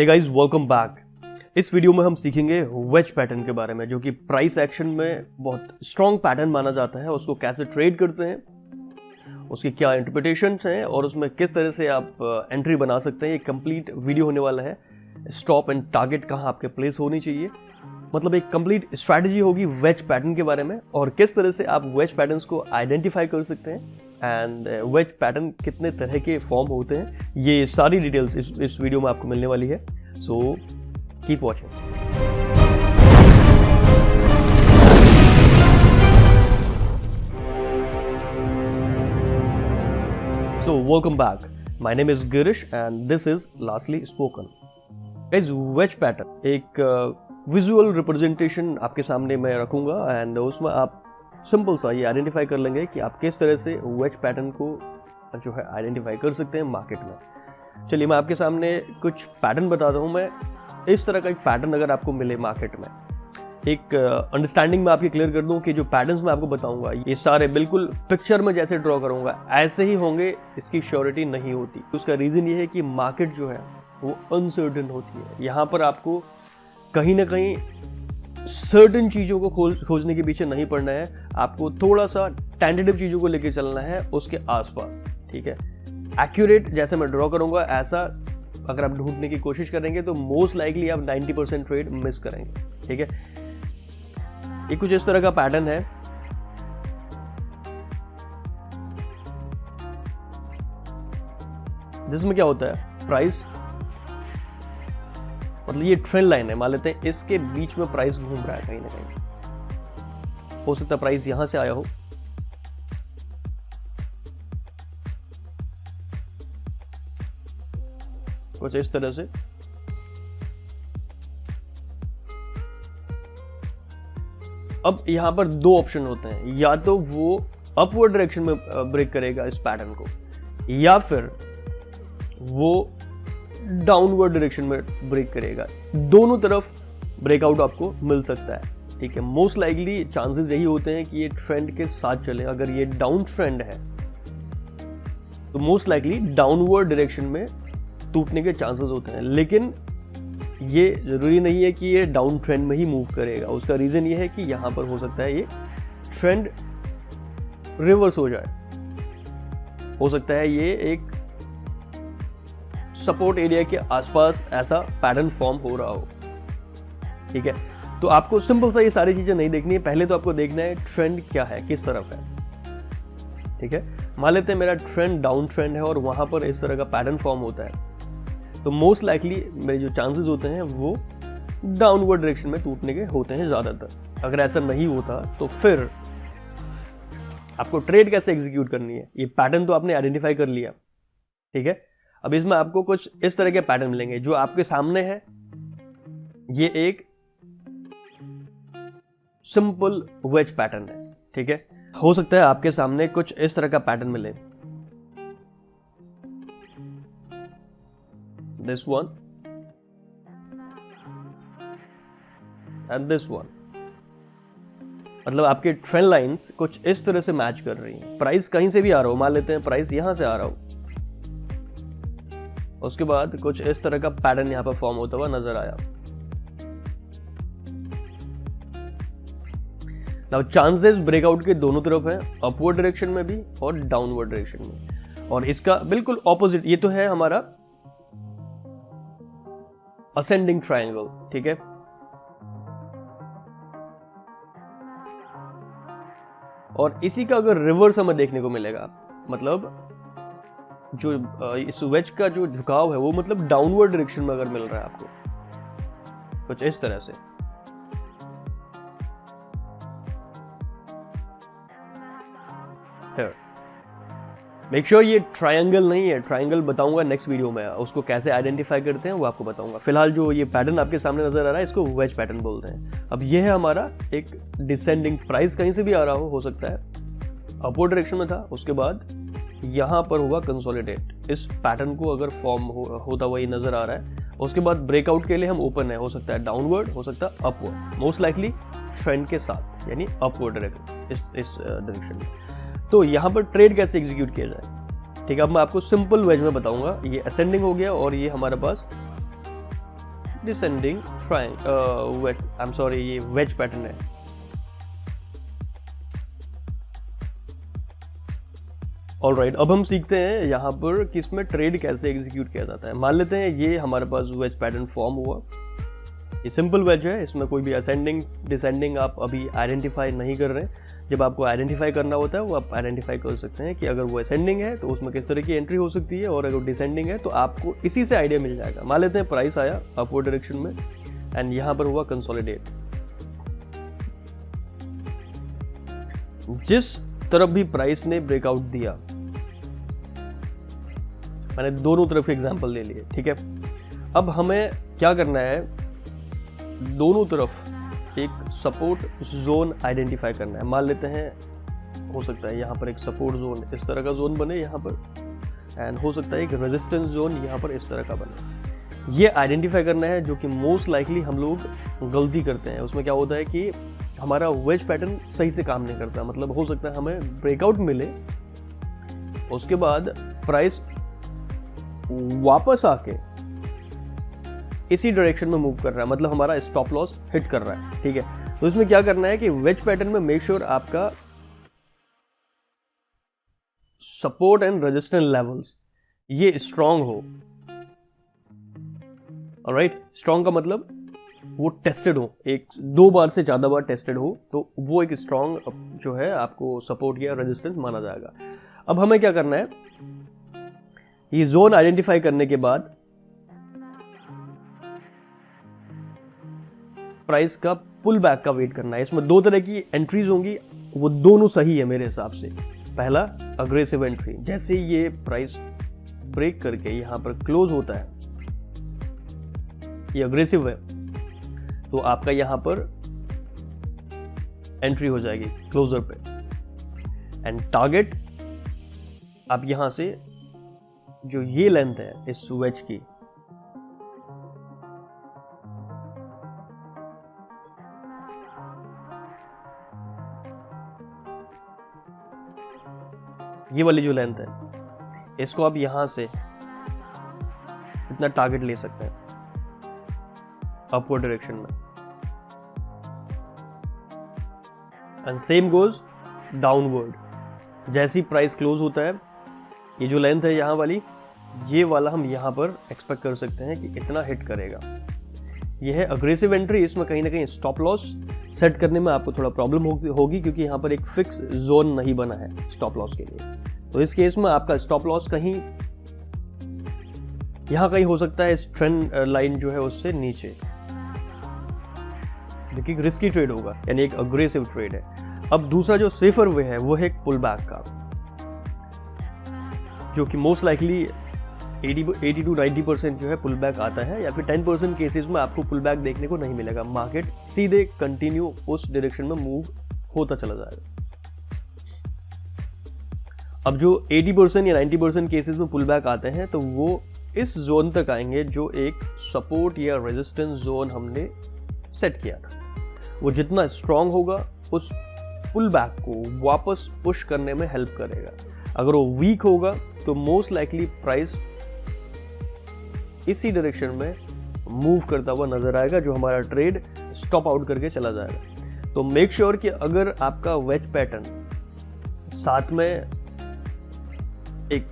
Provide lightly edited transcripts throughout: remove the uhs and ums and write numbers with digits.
हे guys, welcome back. इस video में हम सीखेंगे वेज पैटर्न के बारे में, जो कि प्राइस एक्शन में बहुत स्ट्रॉन्ग पैटर्न माना जाता है। उसको कैसे ट्रेड करते हैं, उसकी क्या इंटरप्रिटेशंस हैं और उसमें किस तरह से आप एंट्री बना सकते हैं। ये कंप्लीट वीडियो होने वाला है। स्टॉप एंड टारगेट कहाँ आपके प्लेस होनी चाहिए, मतलब एक कंप्लीट स्ट्रैटेजी होगी वेज पैटर्न के बारे में, और किस तरह से आप वेज पैटर्न्स को आइडेंटिफाई कर सकते हैं एंड वेज पैटर्न कितने तरह के फॉर्म होते हैं। ये सारी डिटेल्स इस वीडियो में आपको मिलने वाली है। So keep watching. So welcome back. My name is Girish and this is lastly spoken. Guys, wedge pattern एक विजुअल रिप्रेजेंटेशन आपके सामने मैं रखूंगा एंड उसमें आप सिंपल सा ये आइडेंटिफाई कर लेंगे कि आप किस तरह से वेज पैटर्न को जो है आइडेंटिफाई कर सकते हैं मार्केट में। चलिए, मैं आपके सामने कुछ पैटर्न बताता हूँ। मैं इस तरह का एक पैटर्न अगर आपको मिले मार्केट में, एक अंडरस्टैंडिंग में आपकी क्लियर कर दूं कि जो पैटर्न्स मैं आपको बताऊंगा ये सारे बिल्कुल पिक्चर में जैसे ड्रॉ करूंगा ऐसे ही होंगे, इसकी श्योरिटी नहीं होती। उसका रीज़न ये है कि मार्केट जो है वो अनसर्टेन होती है। यहाँ पर आपको कहीं ना कहीं सर्टेन चीज़ों को खोजने के पीछे नहीं पड़ना है, आपको थोड़ा सा टेंटेटिव चीज़ों को लेके चलना है उसके आसपास। ठीक है, एक्यूरेट जैसे मैं ड्रॉ करूंगा ऐसा अगर आप ढूंढने की कोशिश करेंगे तो मोस्ट लाइकली आप 90% ट्रेड मिस करेंगे। ठीक है, ये कुछ इस तरह का पैटर्न है। जिसमें क्या होता है, प्राइस मतलब ये ट्रेंड लाइन है, मान लेते हैं इसके बीच में प्राइस घूम रहा है कहीं ना कहीं। हो सकता है प्राइस यहां से आया हो, कुछ इस तरह से। अब यहां पर दो ऑप्शन होते हैं, या तो वो अपवर्ड डायरेक्शन में ब्रेक करेगा इस पैटर्न को, या फिर वो डाउनवर्ड डायरेक्शन में ब्रेक करेगा। दोनों तरफ ब्रेकआउट आपको मिल सकता है। ठीक है, मोस्ट लाइकली चांसेस यही होते हैं कि ये ट्रेंड के साथ चले। अगर ये डाउन ट्रेंड है तो मोस्ट लाइकली डाउनवर्ड डायरेक्शन में टूटने के चांसेस होते हैं, लेकिन ये जरूरी नहीं है कि ये डाउन ट्रेंड में ही मूव करेगा। उसका रीजन ये है कि यहां पर हो सकता है ये ट्रेंड रिवर्स हो जाए, हो सकता है ये एक सपोर्ट एरिया के आसपास ऐसा पैटर्न फॉर्म हो रहा हो। ठीक है, तो आपको सिंपल सा ये सारी चीजें नहीं देखनी है, पहले तो आपको देखना है ट्रेंड क्या है, किस तरफ है। ठीक है, मान लेते हैं मेरा ट्रेंड डाउन ट्रेंड है और वहां पर इस तरह का पैटर्न फॉर्म होता है, तो मोस्ट लाइकली मेरे जो चांसेस होते हैं वो डाउनवर्ड डायरेक्शन में टूटने के होते हैं ज्यादातर। अगर ऐसा नहीं होता तो फिर आपको ट्रेड कैसे एग्जीक्यूट करनी है, ये पैटर्न तो आपने आइडेंटिफाई कर लिया। ठीक है, अब इसमें आपको कुछ इस तरह के पैटर्न मिलेंगे जो आपके सामने है। ये एक सिंपल वेज पैटर्न है। ठीक है, हो सकता है आपके सामने कुछ इस तरह का पैटर्न मिले, this one and this one. मतलब आपके ट्रेंड लाइंस कुछ इस तरह से मैच कर रही हैं। प्राइस कहीं से भी आ रहा हो, मान लेते हैं प्राइस यहां से आ रहा हो, उसके बाद कुछ इस तरह का पैटर्न यहां पर फॉर्म होता हुआ नजर आया। नाउ चांसेस ब्रेकआउट के दोनों तरफ हैं, अपवर्ड डायरेक्शन में भी और डाउनवर्ड डायरेक्शन में। और इसका बिल्कुल ऑपोजिट ये तो है हमारा असेंडिंग ट्रायंगल। ठीक है, और इसी का अगर रिवर्स हमें देखने को मिलेगा, मतलब जो इस वेज का जो झुकाव है वो मतलब डाउनवर्ड डायरेक्शन में अगर मिल रहा है आपको कुछ इस तरह से, मेक श्योर ये ट्रायंगल नहीं है। ट्रायंगल बताऊंगा नेक्स्ट वीडियो में, उसको कैसे आइडेंटिफाई करते हैं वो आपको बताऊंगा। फिलहाल जो ये पैटर्न आपके सामने नजर आ रहा है इसको वेज पैटर्न बोलते हैं। अब ये है हमारा एक डिसेंडिंग, प्राइस कहीं से भी आ रहा हो सकता है अपवर्ड डायरेक्शन में था, उसके बाद यहां पर हुआ कंसोलिडेट। इस पैटर्न को अगर फॉर्म होता हुआ ये नजर आ रहा है, उसके बाद ब्रेकआउट के लिए हम ओपन है, हो सकता है डाउनवर्ड, हो सकता है अपवर्ड, मोस्ट लाइकली ट्रेंड के साथ यानी अपवर्ड डायरेक्शन इस डायरेक्शन में। तो यहाँ पर ट्रेड कैसे एग्जीक्यूट किया जाए, ठीक है। अब मैं आपको सिंपल वेज में बताऊंगा। ये असेंडिंग हो गया और ये हमारे पास डिसेंडिंग ये वेज पैटर्न है। ऑलराइट, अब हम सीखते हैं यहाँ पर कि इसमें ट्रेड कैसे एग्जीक्यूट किया जाता है। मान लेते हैं ये हमारे पास वेज पैटर्न फॉर्म हुआ, ये सिंपल वेज है, इसमें कोई भी असेंडिंग डिसेंडिंग आप अभी आइडेंटिफाई नहीं कर रहे हैं। जब आपको आइडेंटिफाई करना होता है वो आप आइडेंटिफाई कर सकते हैं कि अगर वो असेंडिंग है तो उसमें किस तरह की एंट्री हो सकती है, और अगर डिसेंडिंग है तो आपको इसी से आइडिया मिल जाएगा। मान लेते हैं प्राइस आया अपवर्ड डायरेक्शन में एंड यहाँ पर हुआ कंसोलिडेट। जिस तरफ भी प्राइस ने ब्रेकआउट दिया, मैंने दोनों तरफ एग्जांपल ले लिए, ठीक है। अब हमें क्या करना है, दोनों तरफ एक सपोर्ट जोन आइडेंटिफाई करना है। मान लेते हैं हो सकता है यहाँ पर एक सपोर्ट जोन इस तरह का जोन बने यहाँ पर, एंड हो सकता है एक रेजिस्टेंस जोन यहाँ पर इस तरह का बने। ये आइडेंटिफाई करना है, जो कि मोस्ट लाइकली हम लोग गलती करते हैं। उसमें क्या होता है कि हमारा वेज पैटर्न सही से काम नहीं करता। मतलब हो सकता है हमें ब्रेकआउट मिले, उसके बाद प्राइस वापस आके इसी डायरेक्शन में मूव कर रहा है, मतलब हमारा स्टॉप लॉस हिट कर रहा है, ठीक है। तो इसमें क्या करना है कि वेज पैटर्न में मेक श्योर आपका सपोर्ट एंड रेजिस्टेंस लेवल्स ये स्ट्रांग हो। ऑलराइट, स्ट्रांग का मतलब वो टेस्टेड हो, एक दो बार से ज्यादा बार टेस्टेड हो, तो वो एक स्ट्रांग जो है आपको सपोर्ट या रेजिस्टेंस माना जाएगा। अब हमें क्या करना है, ये जोन आइडेंटिफाई करने के बाद प्राइस का पुल बैक का वेट करना है। इसमें दो तरह की एंट्रीज होंगी, वो दोनों सही है मेरे हिसाब से। पहला अग्रेसिव एंट्री, जैसे ये प्राइस ब्रेक करके यहां पर क्लोज होता है, ये अग्रेसिव है, तो आपका यहां पर एंट्री हो जाएगी क्लोजर पे। एंड टारगेट आप यहां से जो ये लेंथ है इस वेज की, ये वाली जो लेंथ है, इसको आप यहां से इतना टारगेट ले सकते हैं अपवर्ड डायरेक्शन में। And same goes downward. जैसे ही प्राइस क्लोज होता है, ये जो लेंथ है यहाँ वाली, ये वाला हम यहाँ पर एक्सपेक्ट कर सकते हैं कि इतना हिट करेगा। ये है अग्रेसिव एंट्री। इसमें कहीं ना कहीं स्टॉप लॉस सेट करने में आपको थोड़ा प्रॉब्लम होगी, क्योंकि यहाँ पर एक फिक्स जोन नहीं बना है स्टॉप लॉस के लिए। तो इस केस में आपका स्टॉप लॉस कहीं यहाँ कहीं हो सकता है, इस ट्रेंड लाइन जो है उससे नीचे, जो कि रिस्की ट्रेड होगा, यानी एक अग्रेसिव ट्रेड है। अब दूसरा जो सेफर वे है वो है एक पुल बैक का, जो कि मोस्ट लाइकली 80 to 90% जो है पुल बैक आता है, या फिर 10% केसेस में आपको पुल बैक देखने को नहीं मिलेगा। मार्केट सीधे कंटिन्यू उस डायरेक्शन में मूव होता चला जाएगा। अब जो 80% या 90% केसेस में पुल बैक आते हैं, तो वो इस जोन तक आएंगे जो एक सपोर्ट या रेजिस्टेंस जोन हमने सेट किया था। वो जितना स्ट्रांग होगा उस पुल बैक को वापस पुश करने में हेल्प करेगा। अगर वो वीक होगा तो मोस्ट लाइकली प्राइस इसी डायरेक्शन में मूव करता हुआ नजर आएगा, जो हमारा ट्रेड स्टॉप आउट करके चला जाएगा। तो मेक श्योर कि अगर आपका वेज पैटर्न साथ में एक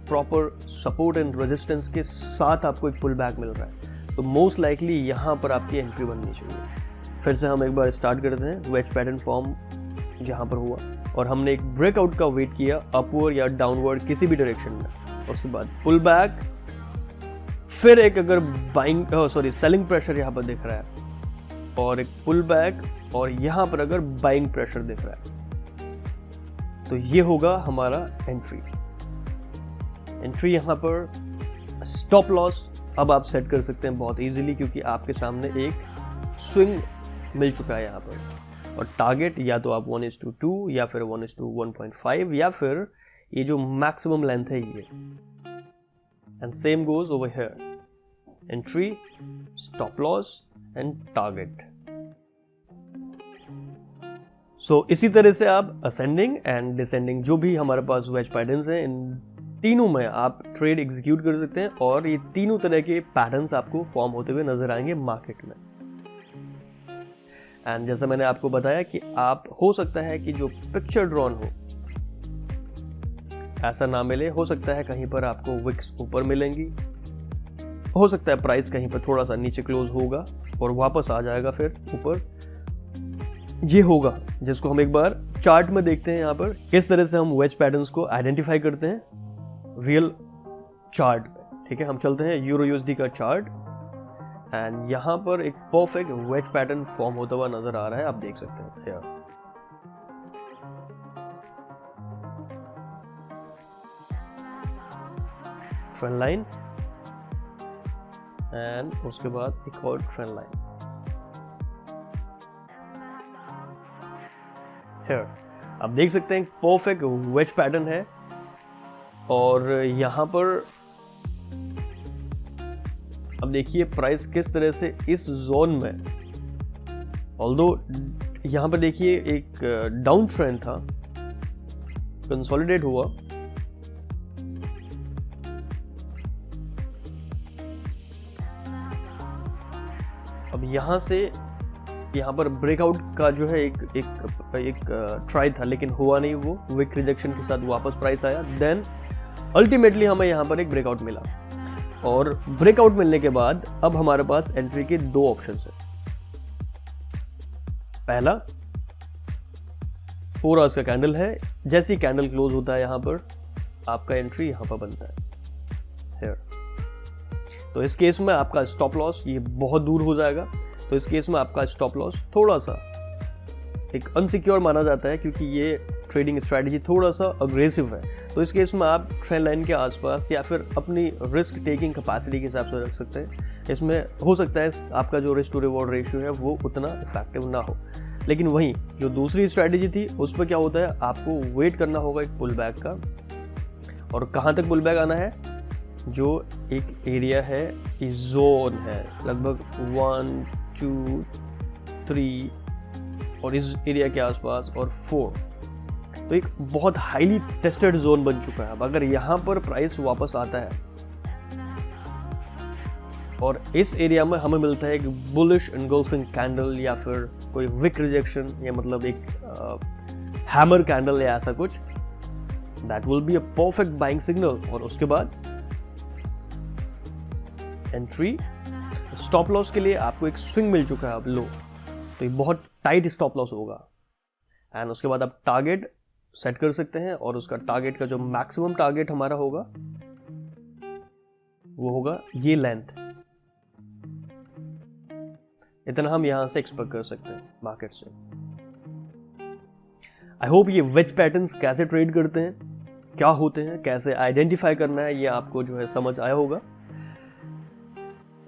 प्रॉपर सपोर्ट एंड रेजिस्टेंस के साथ आपको एक पुल बैक मिल रहा है, तो मोस्ट लाइकली यहाँ पर आपकी एंट्री बननी चाहिए। फिर से हम एक बार स्टार्ट करते हैं। वेज पैटर्न फॉर्म यहाँ पर हुआ और हमने एक ब्रेकआउट का वेट किया अपवर्ड या डाउनवर्ड किसी भी डायरेक्शन में। उसके बाद पुल बैक, फिर एक अगर सेलिंग प्रेशर यहाँ पर दिख रहा है, और एक पुल बैक, और यहाँ पर अगर बाइंग प्रेशर दिख रहा है, तो ये होगा हमारा एंट्री। यहाँ पर स्टॉप लॉस अब आप सेट कर सकते हैं बहुत इजीली, क्योंकि आपके सामने एक स्विंग मिल चुका है यहाँ पर। और टारगेट या तो आप 1:2 या फिर 1:1.5 या फिर ये जो मैक्सिमम लेंथ है ये। And same goes over here, entry, stop loss and target. So इसी तरह से आप असेंडिंग एंड डिसेंडिंग जो भी हमारे पास वेज पैटर्न्स हैं, इन तीनों में आप ट्रेड एग्जीक्यूट कर सकते हैं और ये तीनों तरह के पैटर्न्स आपको फॉर्म होते हुए नजर आएंगे मार्केट में। एंड जैसा मैंने आपको बताया कि आप हो सकता है कि जो पिक्चर ड्रॉन हो ऐसा ना मिले, हो सकता है कहीं पर आपको विक्स ऊपर मिलेंगी, हो सकता है प्राइस कहीं पर थोड़ा सा नीचे क्लोज होगा और वापस आ जाएगा फिर ऊपर। ये होगा जिसको हम एक बार चार्ट में देखते हैं। यहाँ पर किस तरह से हम वेज पैटर्न्स को आइडेंटिफाई करते हैं रियल चार्ट में। ठीक है, हम चलते हैं यूरो यूएसडी का चार्ट एंड यहाँ पर एक परफेक्ट वेज पैटर्न फॉर्म होता हुआ नजर आ रहा है, आप देख सकते हैं यार। ट्रेंड लाइन एंड उसके बाद एक और ट्रेंड लाइन। आप देख सकते हैं परफेक्ट वेज पैटर्न है और यहां पर अब देखिए प्राइस किस तरह से इस जोन में, ऑल्दो यहां पर देखिए एक डाउन ट्रेंड था, कंसोलिडेट हुआ, अब यहां से यहाँ पर ब्रेकआउट का जो है एक ट्राई था लेकिन हुआ नहीं, वो विक रिजेक्शन के साथ वापस प्राइस आया। देन अल्टीमेटली हमें यहाँ पर एक ब्रेकआउट मिला और ब्रेकआउट मिलने के बाद अब हमारे पास एंट्री के दो ऑप्शंस हैं। पहला 4 आवर्स का कैंडल है, जैसी कैंडल क्लोज होता है यहाँ पर आपका एंट्री यहाँ पर बनता है। तो इस केस में आपका स्टॉप लॉस ये बहुत दूर हो जाएगा, तो इस केस में आपका स्टॉप लॉस थोड़ा सा एक अनसिक्योर माना जाता है क्योंकि ये ट्रेडिंग स्ट्रैटेजी थोड़ा सा अग्रेसिव है। तो इस केस में आप ट्रेंड लाइन के आसपास या फिर अपनी रिस्क टेकिंग कैपेसिटी के हिसाब से रख सकते हैं। इसमें हो सकता है आपका जो रिस्क टू रिवॉर्ड रेशियो है वो उतना इफेक्टिव ना हो, लेकिन वहीं जो दूसरी स्ट्रैटेजी थी उस पर क्या होता है, आपको वेट करना होगा एक पुल बैक का। और कहाँ तक पुल बैक आना है, जो एक एरिया है, इस जोन है लगभग 1, 2, 3 और इस एरिया के आसपास और 4, तो एक बहुत हाईली टेस्टेड जोन बन चुका है। अब अगर यहाँ पर प्राइस वापस आता है और इस एरिया में हमें मिलता है एक बुलिश एनगल्फिंग कैंडल या फिर कोई विक रिजेक्शन या मतलब एक हैमर कैंडल या ऐसा कुछ, that will be a perfect buying signal. और उसके बाद एंट्री, स्टॉप लॉस के लिए आपको एक स्विंग मिल चुका है अब लो, तो ये बहुत टाइट स्टॉप लॉस होगा। एंड उसके बाद आप टारगेट सेट कर सकते हैं और उसका टारगेट का जो मैक्सिमम टारगेट हमारा होगा वो होगा ये लेंथ, इतना हम यहां से एक्सपेक्ट कर सकते हैं मार्केट से। आई होप ये वेज पैटर्न्स कैसे ट्रेड करते हैं, क्या होते हैं, कैसे आइडेंटिफाई करना है, ये आपको जो है समझ आया होगा।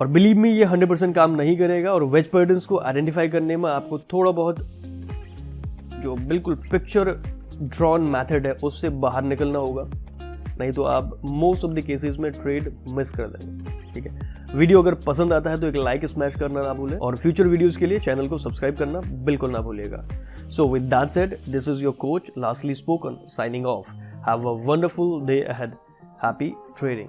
और बिलीव मी ये 100% काम नहीं करेगा और वेज पैटर्न्स को आइडेंटिफाई करने में आपको थोड़ा बहुत जो बिल्कुल पिक्चर ड्रॉन मेथड है उससे बाहर निकलना होगा, नहीं तो आप मोस्ट ऑफ द केसेस में ट्रेड मिस कर देंगे। ठीक है, वीडियो अगर पसंद आता है तो एक लाइक स्मैश करना ना भूलें और फ्यूचर वीडियोस के लिए चैनल को सब्सक्राइब करना बिल्कुल ना भूलिएगा। So with that said, this is your coach lastly spoken signing off. Have a wonderful day ahead. Happy trading.